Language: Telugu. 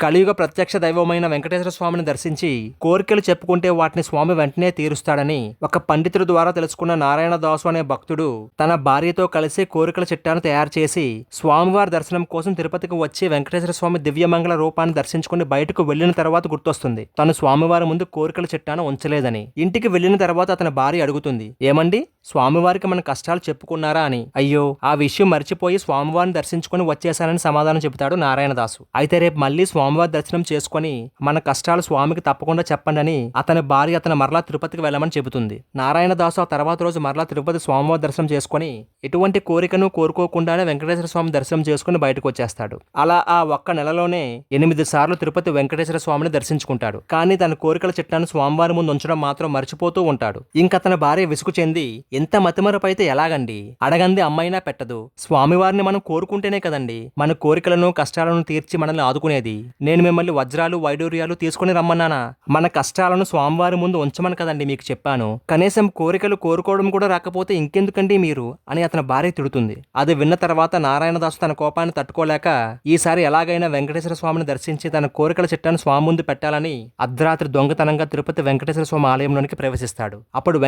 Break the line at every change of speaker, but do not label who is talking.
కలియుగ ప్రత్యక్ష దైవమైన వెంకటేశ్వర స్వామిని దర్శించి కోరికలు చెప్పుకుంటే వాటిని స్వామి వెంటనే తీరుస్తాడని ఒక పండితుడి ద్వారా తెలుసుకున్న నారాయణదాసు అనే భక్తుడు తన భార్యతో కలిసి కోరికల చిట్టాను తయారు చేసి స్వామివారి దర్శనం కోసం తిరుపతికి వచ్చి వెంకటేశ్వర స్వామి దివ్యమంగళ రూపాన్ని దర్శించుకుని బయటకు వెళ్లిన తర్వాత గుర్తొస్తుంది తను స్వామివారి ముందు కోరికల చిట్టాను ఉంచలేదని. ఇంటికి వెళ్లిన తర్వాత అతని భార్య అడుగుతుంది, ఏమండి స్వామివారికి మన కష్టాలు చెప్పుకున్నారా అని. అయ్యో ఆ విషయం మర్చిపోయి స్వామివారిని దర్శించుకుని వచ్చేశానని సమాధానం చెబుతాడు నారాయణదాసు. అయితే రేపు మళ్ళీ స్వామివారి దర్శనం చేసుకుని మన కష్టాలు స్వామికి తప్పకుండా చెప్పండి అని అతని భార్య అతను మరలా తిరుపతికి వెళ్ళమని చెబుతుంది. నారాయణదాసు ఆ తర్వాత రోజు మరలా తిరుపతి స్వామివారి దర్శనం చేసుకుని ఎటువంటి కోరికను కోరుకోకుండానే వెంకటేశ్వర స్వామి దర్శనం చేసుకుని బయటకు వచ్చేస్తాడు. అలా ఆ ఒక్క నెలలోనే 8 సార్లు తిరుపతి వెంకటేశ్వర స్వామిని దర్శించుకుంటాడు. కానీ తన కోరికల చిట్టాను స్వామివారి ముందు ఉంచడం మాత్రం మర్చిపోతూ ఉంటాడు. ఇంకా తన భార్య విసుగు చెంది, ఎంత మతిమరపు అయితే ఎలాగండి, అడగంది అమ్మైనా పెట్టదు, స్వామివారిని మనం కోరుకుంటేనే కదండి మన కోరికలను కష్టాలను తీర్చి మనల్ని ఆదుకునేది. నేను మిమ్మల్ని వజ్రాలు వైడూర్యాలు తీసుకుని రమ్మన్నానా? మన కష్టాలను స్వామివారి ముందు ఉంచమని కదండి మీకు చెప్పాను. కనీసం కోరికలు కోరుకోవడం కూడా రాకపోతే ఇంకెందుకండి మీరు అని అతని భార్య తిడుతుంది. అది విన్న తర్వాత నారాయణదాసు తన కోపాన్ని తట్టుకోలేక ఈసారి ఎలాగైనా వెంకటేశ్వర స్వామిని దర్శించి తన కోరికల చిట్టాను స్వామి ముందు పెట్టాలని అర్ధరాత్రి దొంగతనంగా తిరుపతి వెంకటేశ్వర స్వామి ఆలయంలోనికి ప్రవేశిస్తాడు. అప్పుడు